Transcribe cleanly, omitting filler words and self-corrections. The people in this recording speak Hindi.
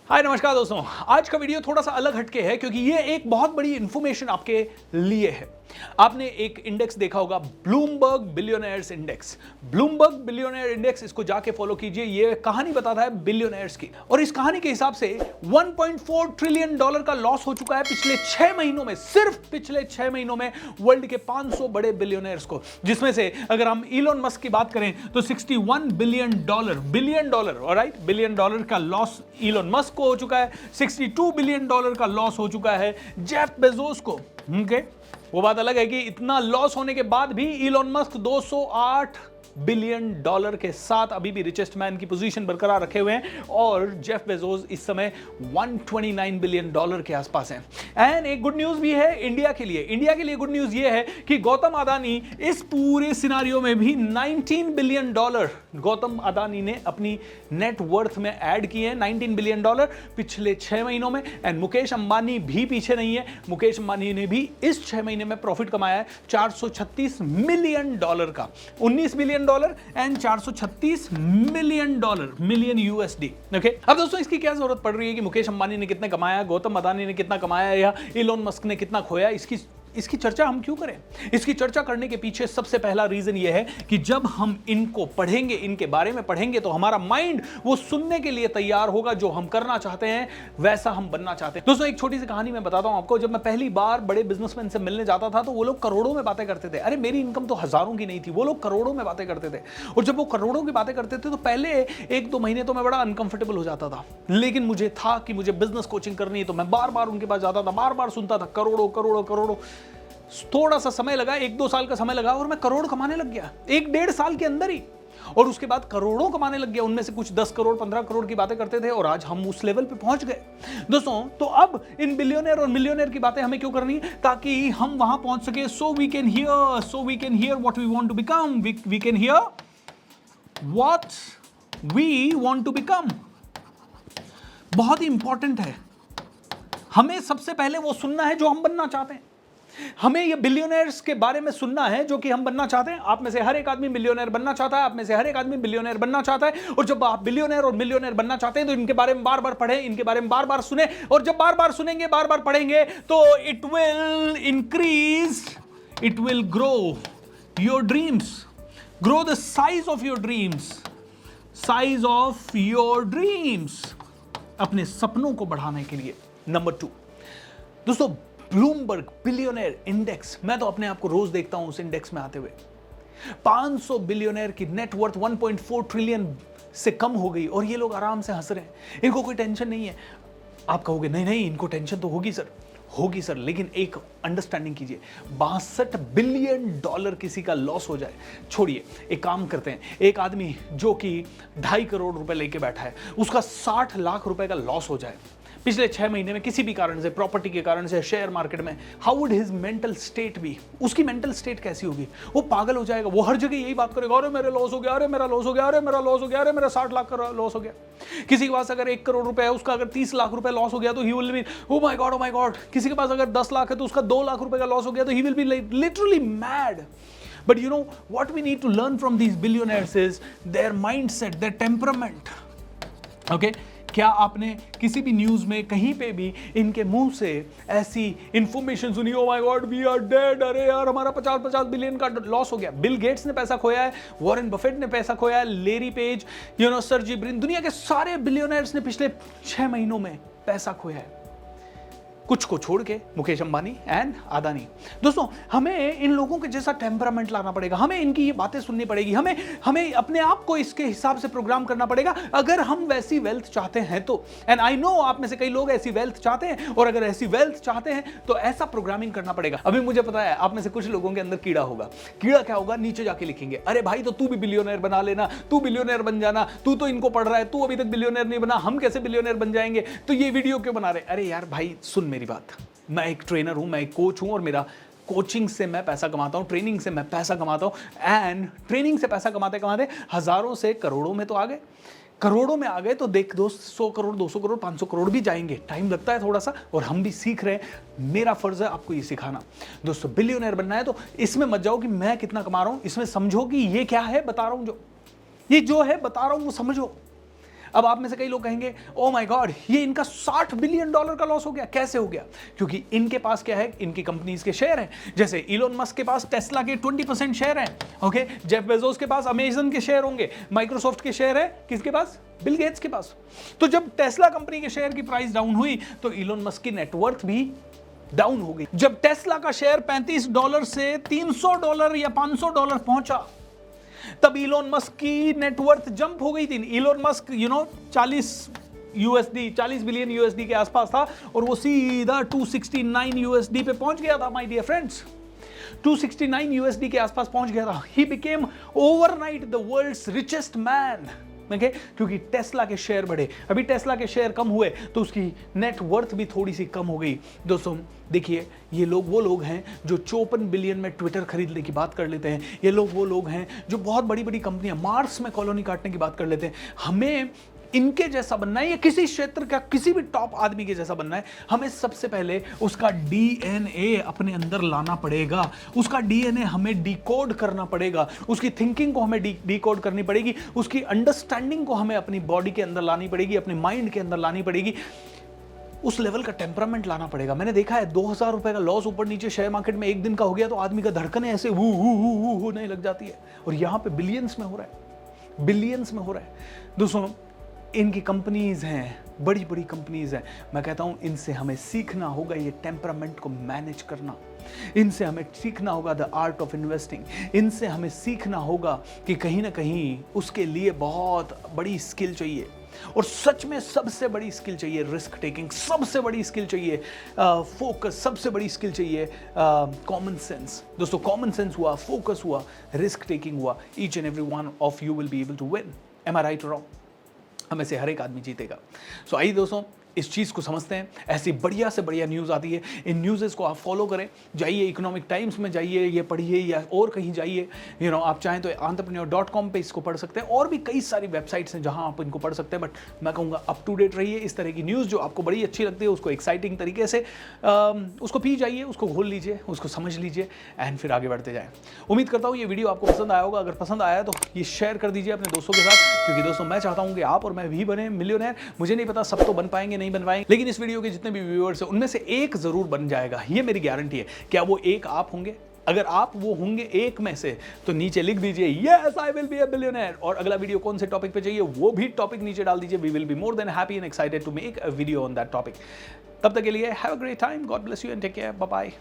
हाय नमस्कार दोस्तों, आज का वीडियो थोड़ा सा अलग हटके है क्योंकि ये एक बहुत बड़ी इंफॉर्मेशन आपके लिए है। आपने एक इंडेक्स देखा होगा, Bloomberg billionaires index. Bloomberg billionaire index, इसको जाके फॉलो कीजिए। ये कहानी बताता है बिलियनर्स की, और इस कहानी के हिसाब से 1.4 ट्रिलियन डॉलर का लॉस हो चुका है पिछले 6 महीनों में। सिर्फ पिछले 6 महीनों में वर्ल्ड के 500 बड़े बिलियनर्स को, जिसमें से अगर हम इलोन मस्क की बात करें तो 61 billion dollar alright, billion dollar का लॉस इलोन मस्क को हो चुका है। 62 बिलियन डॉलर का लॉस हो चुका है जेफ बेजोस को। वो बात अलग है कि इतना लॉस होने के बाद भी इलोन मस्क 208 बिलियन डॉलर के साथ अभी भी रिचेस्ट मैन की पोजीशन बरकरार रखे हुए हैं, और जेफ बेजोस इस समय 129 बिलियन डॉलर के आसपास हैं। एंड एक गुड न्यूज भी है इंडिया के लिए। इंडिया के लिए गुड न्यूज ये है कि गौतम अदानी इस पूरे सिनारियो में भी 19 बिलियन डॉलर गौतम अदानी ने अपनी नेट वर्थ में ऐड किए हैं। 19 बिलियन डॉलर पिछले 6 महीनों में। एंड मुकेश अंबानी भी पीछे नहीं है। मुकेश अंबानी ने भी इस 6 महीने में प्रॉफिट कमाया है 436 मिलियन डॉलर का। 19 billion dollar and 436 million dollar, million USD. Okay, अब दोस्तों इसकी क्या जरूरत पड़ रही है कि मुकेश अंबानी ने कितना कमाया, गौतम अदानी ने कितना कमाया, या इलोन मस्क ने कितना खोया? इसकी चर्चा हम क्यों करें? इसकी चर्चा करने के पीछे सबसे पहला रीजन यह है कि जब हम इनको पढ़ेंगे, इनके बारे में पढ़ेंगे, तो हमारा माइंड वो सुनने के लिए तैयार होगा। जो हम करना चाहते हैं वैसा हम बनना चाहते हैं। दोस्तों एक छोटी सी कहानी मैं बताता हूं आपको। जब मैं पहली बार बड़े बिजनेसमैन से मिलने जाता था तो वो लोग करोड़ों में बातें करते थे। अरे मेरी इनकम तो हजारों की नहीं थी, वो लोग करोड़ों में बातें करते थे। और जब वो करोड़ों की बातें करते थे तो पहले 1-2 महीने तो मैं बड़ा अनकंफर्टेबल हो जाता था, लेकिन मुझे था कि मुझे बिजनेस कोचिंग करनी है, तो मैं बार बार उनके पास जाता था, बार बार सुनता था करोड़ों करोड़ों करोड़ों। थोड़ा सा समय लगा, 1-2 साल का समय लगा, और मैं करोड़ कमाने लग गया 1-1.5 साल के अंदर ही। और उसके बाद करोड़ों कमाने लग गया। उनमें से कुछ 10 करोड़ 15 करोड़ की बातें करते थे, और आज हम उस लेवल पे पहुंच गए। दोस्तों तो अब इन बिलियनर और मिलियनर की बातें हमें क्यों करनी है? ताकि हम वहां पहुंच सके। So we can hear what we want to become, we can hear what we want to become. बहुत ही इंपॉर्टेंट है। हमें सबसे पहले वो सुनना है जो हम बनना चाहते हैं। हमें ये बिलियनर्स के बारे में सुनना है जो कि हम बनना चाहते हैं। आप में से हर एक आदमी बिलियनर बनना चाहता है, आप में से हर एक आदमी बिलियनर बनना चाहता है। और जब आप बिलियनर और मिलियनर बनना चाहते हैं तो इनके बारे में बार बार पढ़ें, इनके बारे में बार बार सुने। और जब बार बार सुनेंगे, बार बार पढ़ेंगे, तो it will increase, it will grow your dreams, grow the size of your dreams, size of your dreams, अपने सपनों को बढ़ाने के लिए। नंबर 2 दोस्तों, ब्लूमबर्ग बिलियनर इंडेक्स। मैं तो अपने आप को रोज देखता हूं उस इंडेक्स में आते हुए। 500 बिलियनर की नेटवर्थ 1.4 ट्रिलियन से कम हो गई, और ये लोग आराम से हंस रहे हैं, इनको कोई टेंशन नहीं है। आप कहोगे नहीं इनको टेंशन तो होगी सर, लेकिन एक अंडरस्टैंडिंग कीजिए, 62 बिलियन डॉलर किसी का लॉस हो जाए, छोड़िए। एक काम करते हैं, एक आदमी जो कि 2.5 करोड़ रुपए लेके बैठा है, उसका 60 लाख रुपए का लॉस हो जाए पिछले 6 महीने में, किसी भी कारण से, प्रॉपर्टी के कारण से, शेयर मार्केट में, how would his mental state be? उसकी मेंटल स्टेट कैसी होगी? वो पागल हो जाएगा। वो हर जगह यही बात करेगा, अरे मेरे लॉस हो गया, अरे मेरा लॉस हो गया, अरे मेरा लॉस हो गया, अरे मेरा 60 लाख का लॉस हो गया। किसी के पास अगर 1 करोड़ रुपए है, उसका अगर 30 लाख रुपए लॉस हो गया तो he will be oh my god. किसी के पास अगर 10 लाख है तो उसका 2 लाख रुपए का लॉस हो गया तो he will B literally mad. But you know what we need to learn from these billionaires is their mindset, their temperament. Okay? क्या आपने किसी भी न्यूज में कहीं पे भी इनके मुंह से ऐसी इंफॉर्मेशन सुनी, oh my god we are dead, अरे यार हमारा 50 बिलियन का लॉस हो गया? बिल गेट्स ने पैसा खोया है, वॉरेन बफेट ने पैसा खोया है, लेरी पेज, सर्जी ब्रिन, दुनिया के सारे बिलियनर्स ने पिछले 6 महीनों में पैसा खोया है, कुछ को छोड़ के, मुकेश अंबानी एंड अदानी। दोस्तों हमें इन लोगों के जैसा टेम्परामेंट लाना पड़ेगा, हमें इनकी ये बातें सुननी पड़ेगी, हमें अपने आप को इसके हिसाब से प्रोग्राम करना पड़ेगा अगर हम वैसी वेल्थ चाहते हैं तो। एंड आई नो आप में से कई लोग ऐसी वेल्थ चाहते हैं, और अगर ऐसी वेल्थ चाहते हैं तो ऐसा प्रोग्रामिंग करना पड़ेगा। अभी मुझे पता है आप में से कुछ लोगों के अंदर कीड़ा होगा। कीड़ा क्या होगा? नीचे जाके लिखेंगे, अरे भाई तो तू भी बिलियनर बना लेना, तू बिलियनर बन जाना, तू तो इनको पढ़ रहा है, तू अभी तक बिलियनर नहीं बना, हम कैसे बिलियनर बन जाएंगे, तो ये वीडियो क्यों बना रहे? अरे यार भाई सुन मेरी बात, मैं एक ट्रेनर हूं, मैं एक कोच हूं, और मेरा कोचिंग से मैं पैसा कमाता हूं, ट्रेनिंग से मैं पैसा कमाता हूं। एंड ट्रेनिंग से पैसा कमाते कमाते हजारों से करोड़ों में तो आ गए, करोड़ों में आ गए तो देख दोस्त 100 करोड़ 200 करोड़ 500 करोड़ भी जाएंगे। टाइम लगता है थोड़ा सा, और हम भी सीख रहे हैं। मेरा फर्ज है आपको ये सिखाना। दोस्तों बिलियनर बनना है तो इसमें मत जाओ कि मैं कितना कमा रहा हूं, इसमें समझो कि ये क्या है बता रहा हूं, जो ये जो है बता रहा हूं वो समझो। अब आप में से कई लोग कहेंगे ओ माय गॉड, ये इनका $60 बिलियन का लॉस हो गया, कैसे हो गया? क्योंकि इनके पास क्या है, इनकी कंपनीज के शेयर हैं। जैसे इलोन मस्क के पास टेस्ला के 20% शेयर हैं, ओके। जेफ बेजोस के पास अमेजन के शेयर होंगे, माइक्रोसॉफ्ट के शेयर है किसके पास? बिल गेट्स के पास। तो जब टेस्ला कंपनी के शेयर की प्राइस डाउन हुई तो इलोन मस्क की नेटवर्थ भी डाउन हो गई। जब टेस्ला का शेयर $35 से $300 या $500 पहुंचा, तब इलोन मस्क की नेटवर्थ जंप हो गई थी। इलोन मस्क 40 बिलियन यूएसडी के आसपास था और वो सीधा 269 यूएसडी पे पहुंच गया था। माय डियर फ्रेंड्स, 269 यूएसडी के आसपास पहुंच गया था। He became overnight the world's richest man, okay, क्योंकि टेस्ला के शेयर बढ़े। अभी टेस्ला के शेयर कम हुए तो उसकी नेटवर्थ भी थोड़ी सी कम हो गई। दोस्तों देखिए, ये लोग वो लोग हैं जो 54 बिलियन में ट्विटर खरीदने की बात कर लेते हैं। ये लोग वो लोग हैं जो बहुत बड़ी बड़ी कंपनियां मार्स में कॉलोनी काटने की बात कर लेते हैं। हमें इनके जैसा बनना है या किसी क्षेत्र का किसी भी टॉप आदमी के जैसा बनना है, हमें सबसे पहले उसका डीएनए अपने अंदर लाना पड़ेगा। उसका डीएनए हमें डिकोड करना पड़ेगा, उसकी थिंकिंग को हमें डिकोड करनी पड़ेगी, उसकी अंडरस्टैंडिंग को हमें अपनी बॉडी के अंदर लानी पड़ेगी, अपने माइंड के अंदर लानी पड़ेगी, उस लेवल का टेम्परामेंट लाना पड़ेगा। मैंने देखा है 2000 रुपए का लॉस ऊपर नीचे शेयर मार्केट में एक दिन का हो गया तो आदमी का धड़कने ऐसे हु होने लग जाती है, और यहां पे बिलियंस में हो रहा है, बिलियंस में हो रहा है। दोस्तों इनकी कंपनीज हैं, बड़ी बड़ी कंपनीज हैं। मैं कहता हूं इनसे हमें सीखना होगा ये टेम्परामेंट को मैनेज करना। इनसे हमें सीखना होगा द आर्ट ऑफ इन्वेस्टिंग। इनसे हमें सीखना होगा कि कहीं ना कहीं उसके लिए बहुत बड़ी स्किल चाहिए, और सच में सबसे बड़ी स्किल चाहिए रिस्क टेकिंग, सबसे बड़ी स्किल चाहिए फोकस, सबसे बड़ी स्किल चाहिए कॉमन सेंस। दोस्तों कॉमन सेंस हुआ, फोकस हुआ, रिस्क टेकिंग हुआ, each and every one of you will be able to win. Am I right और रॉन्ग? हमें से हर एक आदमी जीतेगा। सो आइए दोस्तों इस चीज़ को समझते हैं। ऐसी बढ़िया से बढ़िया न्यूज़ आती है, इन न्यूज़ को आप फॉलो करें। जाइए इकोनॉमिक टाइम्स में जाइए, ये पढ़िए, या और कहीं जाइए। आप चाहें तो entrepreneur.com पे इसको पढ़ सकते हैं, और भी कई सारी वेबसाइट्स हैं जहां आप इनको पढ़ सकते हैं। बट मैं कहूँगा अप टू डेट रहिए। इस तरह की न्यूज़ जो आपको बड़ी अच्छी लगती है उसको एक्साइटिंग तरीके से उसको पी जाइए, उसको घोल लीजिए, उसको समझ लीजिए, एंड फिर आगे बढ़ते जाएँ। उम्मीद करता हूँ ये वीडियो आपको पसंद आया होगा। अगर पसंद आया तो ये शेयर कर दीजिए अपने दोस्तों के साथ, क्योंकि दोस्तों मैं चाहता हूँ कि आप और मैं भी बने मिलियनेयर। मुझे नहीं पता सब तो बन पाएंगे नहीं बन पाएंगे, लेकिन इस वीडियो के जितने भी व्यूअर्स हैं उनमें से एक जरूर बन जाएगा, ये मेरी गारंटी है। क्या वो एक आप होंगे? अगर आप वो होंगे एक में से तो नीचे लिख दीजिए yes I will be a billionaire, और अगला वीडियो कौन से टॉपिक पे चाहिए वो भी टॉपिक नीचे डाल दीजिए। We will be more than happy and excited to make a video on that topic. तब तक के लिए have a great time, God bless you and take care, bye bye.